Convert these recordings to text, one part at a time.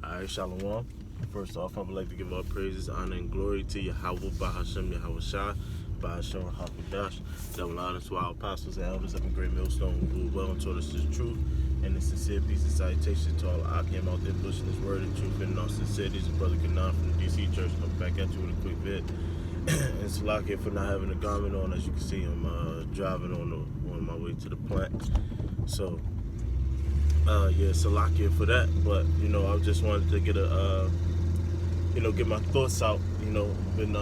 Alright, Shalom. First off, I would like to give all praises, honor, and glory to Yahweh, Bahashem, Yahweh Shai, Bahashem, Hakudash. Double honor to our apostles and elders of the great millstone who ruled well and taught us the truth. And a sincere peace and salutation to all our Akim out there pushing this word of truth and all sincerity. This is Brother Kanan from the DC Church. I'm back at you with a quick vid. And it's lucky for not having a garment on. As you can see, I'm driving on my way to the plant. So, yeah, Salakia for that, but I just wanted to get get my thoughts out. Been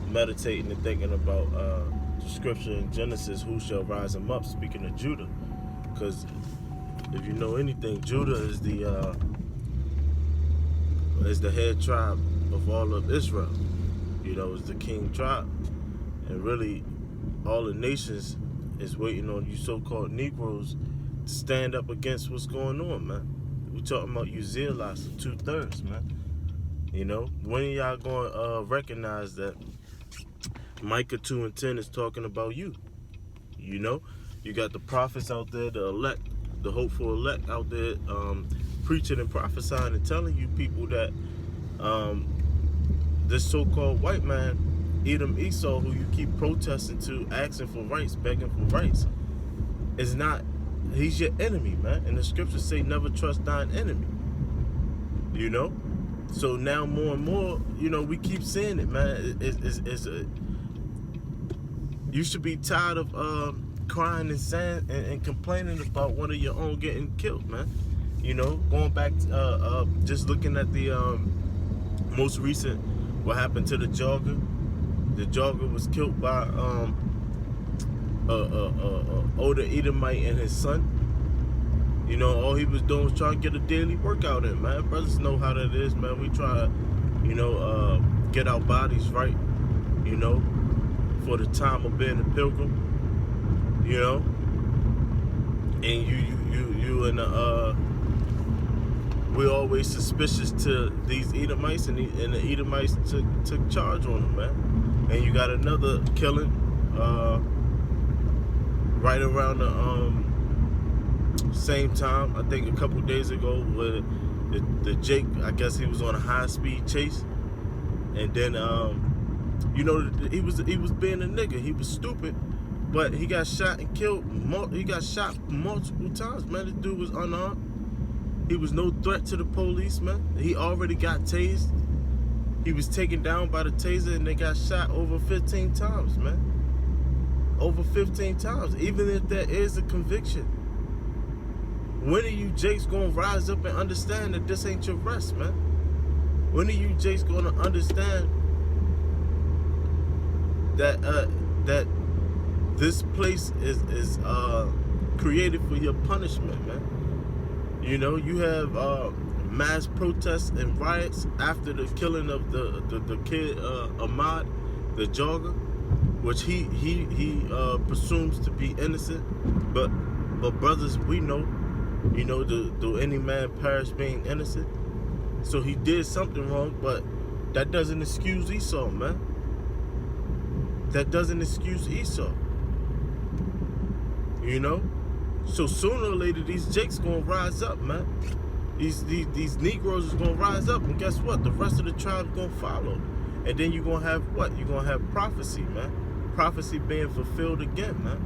meditating and thinking about the scripture in Genesis, who shall rise him up, speaking of Judah. Because if you know anything, Judah is the head tribe of all of Israel. It's the king tribe, and really all the nations is waiting on you so-called Negroes to stand up against what's going on, man. We talking about you zealots, 2/3, man. When are y'all going to recognize that Micah 2:10 is talking about you? You got the prophets out there, the elect, the hopeful elect out there, preaching and prophesying and telling you people that this so-called white man, Edom Esau, who you keep protesting to, asking for rights, begging for rights, is not. He's your enemy, man. And the scriptures say never trust thine enemy. So now more and more, we keep saying it, man. You should be tired of crying and saying and complaining about one of your own getting killed, man. Going back, just looking at the most recent, what happened to the jogger. The jogger was killed by older Edomite and his son. All he was doing was trying to get a daily workout in, man. Brothers know how that is, man. We try to, get our bodies right, for the time of being a pilgrim, and you and we're always suspicious to these Edomites, and the Edomites took charge on them, man. And you got another killing, right around the same time, I think a couple days ago, where the Jake, I guess he was on a high-speed chase, and then he was being a nigga. He was stupid, but he got shot and killed. He got shot multiple times, man. This dude was unarmed. He was no threat to the police, man. He already got tased. He was taken down by the taser, and they got shot over 15 times, man. Over 15 times, even if there is a conviction. When are you Jakes gonna rise up and understand that this ain't your rest, man? When are you Jakes gonna understand that that this place is created for your punishment, man? You have mass protests and riots after the killing of the kid Ahmad, the jogger, which he presumes to be innocent, but brothers, we know, do any man perish being innocent? So he did something wrong, but that doesn't excuse Esau, man. That doesn't excuse Esau. So sooner or later, these Jakes gonna rise up, man. These Negroes is gonna rise up, and guess what? The rest of the tribe's gonna follow. And then you're gonna have what? You're gonna have prophecy, man. Prophecy being fulfilled again, man.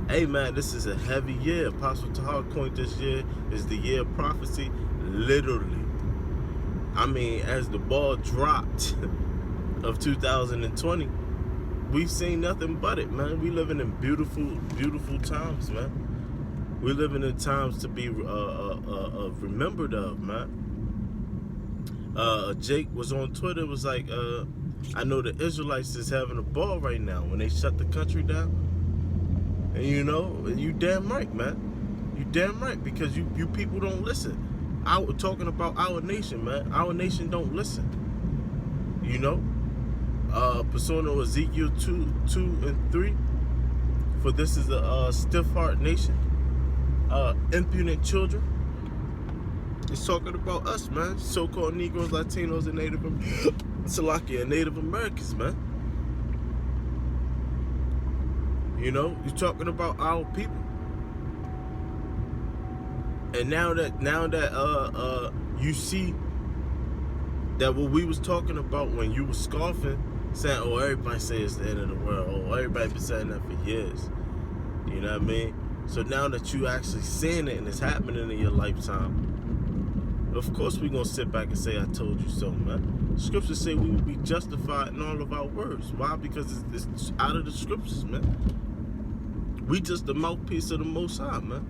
Hey, man, this is a heavy year. Apostle Tahar coined this year is the year of prophecy, literally. I mean, as the ball dropped of 2020, we've seen nothing but it, man. We living in beautiful, beautiful times, man. We're living in times to be remembered of, man. Jake was on Twitter, was like, I know the Israelites is having a ball right now when they shut the country down. And you damn right, man. You damn right, because you people don't listen. Talking about our nation, man. Our nation don't listen. Persona Ezekiel 2:2-3. For this is a stiff-hearted nation, impudent children. It's talking about us, man. So-called Negroes, Latinos, and Native Americans, man. You're talking about our people. And now that you see that what we was talking about when you was scoffing, saying, oh, everybody say it's the end of the world, oh, everybody been saying that for years. You know what I mean? So now that you actually seeing it and it's happening in your lifetime, of course we gonna sit back and say, I told you so, man. Scriptures say we will be justified in all of our words. Why? Because it's out of the scriptures, man. We just the mouthpiece of the Most High, man.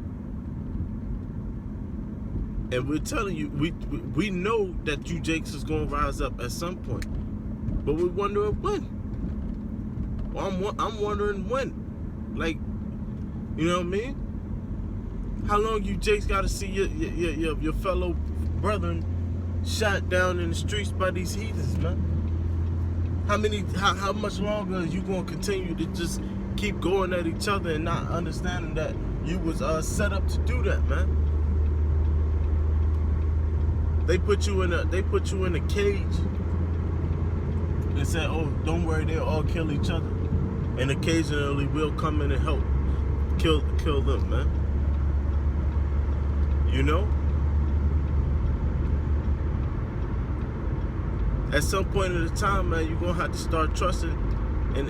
And we're telling you, we know that you Jakes is gonna rise up at some point, but we're wondering when. Well, I'm wondering when. Like, you know what I mean? How long you Jakes got to see your fellow brethren shot down in the streets by these heathens, man? How much longer are you gonna continue to just keep going at each other and not understanding that you was set up to do that, man? They put you in a cage and said, "Oh, don't worry, they'll all kill each other." And occasionally we'll come in and help kill them, man. You know? At some point in the time, man, you're gonna have to start trusting and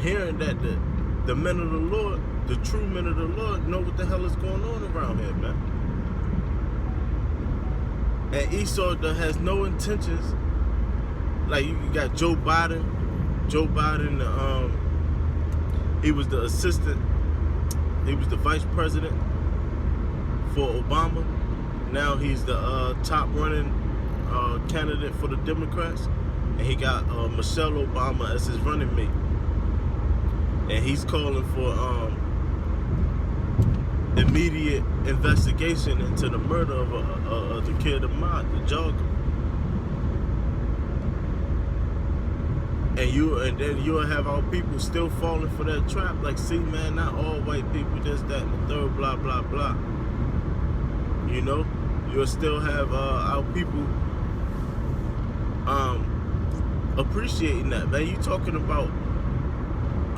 hearing that the men of the Lord, the true men of the Lord, know what the hell is going on around here, man. And Esau that has no intentions. Like, you got Joe Biden. Joe Biden, he was the assistant. He was the vice president for Obama. Now he's the top running candidate for the Democrats. And he got Michelle Obama as his running mate. And he's calling for immediate investigation into the murder of the kid Ahmaud, the jogger. And then you'll have our people still falling for that trap. Like, see, man, not all white people, this, that, and the third, blah, blah, blah. You know, you'll still have our people appreciating that, man. You talking about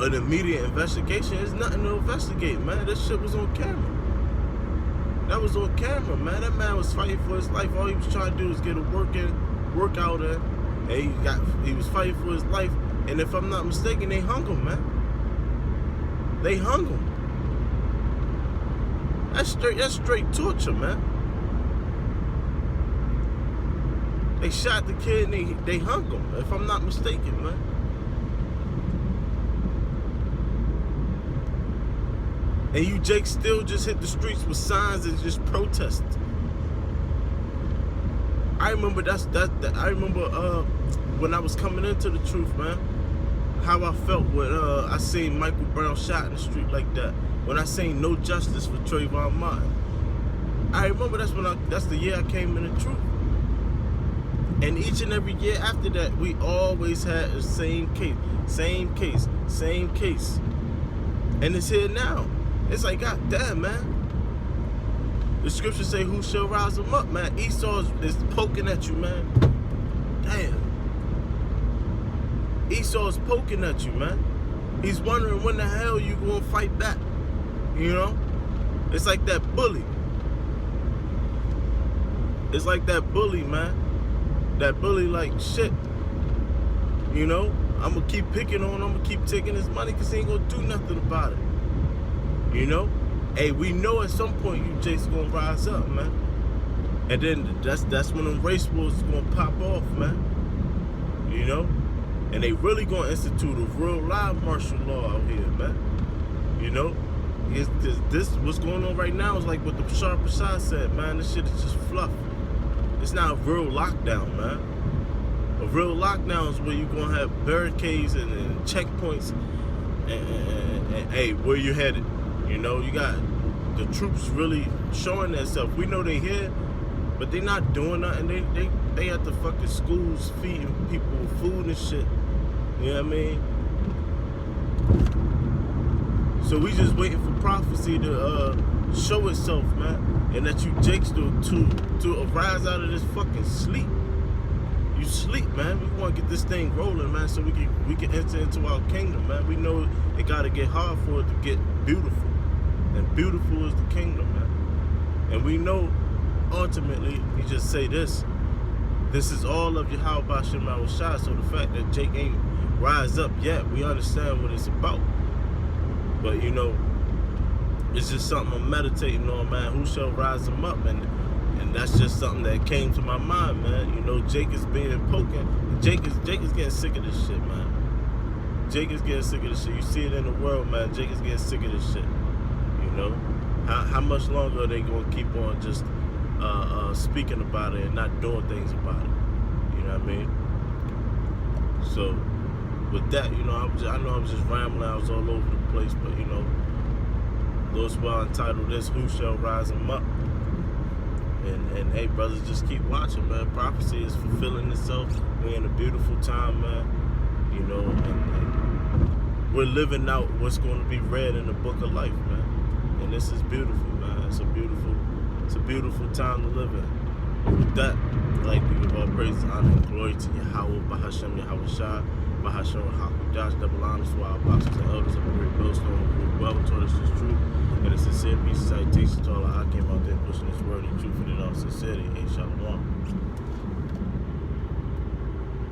an immediate investigation? There's nothing to investigate, man. This shit was on camera. That was on camera, man. That man was fighting for his life. All he was trying to do was get a workout in. And he was fighting for his life. And if I'm not mistaken, they hung him, man. They hung him. That's straight torture, man. They shot the kid and they hung him, if I'm not mistaken, man. And you Jake still just hit the streets with signs and just protest. I remember I remember when I was coming into the truth, man, how I felt when I seen Michael Brown shot in the street like that. When I seen no justice for Trayvon Martin. I remember that's the year I came in the truth. And each and every year after that, we always had the same case. And it's here now. It's like, God damn, man. The scriptures say, who shall rouse him up, man? Esau is poking at you, man. Damn. Esau is poking at you, man. He's wondering when the hell you gonna fight back. You know? It's like that bully. It's like that bully, man. That bully like, shit. You know? I'm gonna keep picking on him. I'm gonna keep taking his money because he ain't gonna do nothing about it. You know? Hey, we know at some point you Jake's gonna rise up, man. And then that's when them race wars is gonna pop off, man. You know? And they really gonna institute a real live martial law out here, man. You know? This what's going on right now is like what the Bashar Bashar said, man. This shit is just fluff. It's not a real lockdown, man. A real lockdown is where you're gonna have barricades and checkpoints and hey, where you headed? You know, you got the troops really showing themselves. We know they here, but they not doing nothing. They at the fucking schools feeding people food and shit. You know what I mean? So we just waiting for prophecy to show itself, man, and that you Jakes to arise out of this fucking sleep. You sleep, man. We want to get this thing rolling, man, so we can enter into our kingdom, man. We know it got to get hard for it to get beautiful. And beautiful is the kingdom, man. And we know, ultimately, we just say this is all of Yahweh Ba'Shem Yahushua. So the fact that Jake ain't rise up yet, we understand what it's about. But, you know, it's just something I'm meditating on, man. Who shall rise him up? And that's just something that came to my mind, man. You know, Jake is being poking. Jake is getting sick of this shit, man. Jake is getting sick of this shit. You see it in the world, man. Jake is getting sick of this shit. You know? How much longer are they going to keep on just speaking about it and not doing things about it? You know what I mean? So, with that, you know, I know I'm just rambling. I was all over the place, but, you know, Lord's well entitled this, Who Shall Rise Him Up? And hey, brothers, just keep watching, man. Prophecy is fulfilling itself. We're in a beautiful time, man. You know, and we're living out what's going to be read in the book of life, man. And this is beautiful, man. It's a beautiful time to live in. And with that, I'd like to give all praise, honor, and glory to Yahweh, Bahashem, Yahushua, Bahashem, Hakudash, double honors to our apostles and elders of the great millstone who well taught us this truth. And a sincere peace and salutation to all our came out there pushing this word.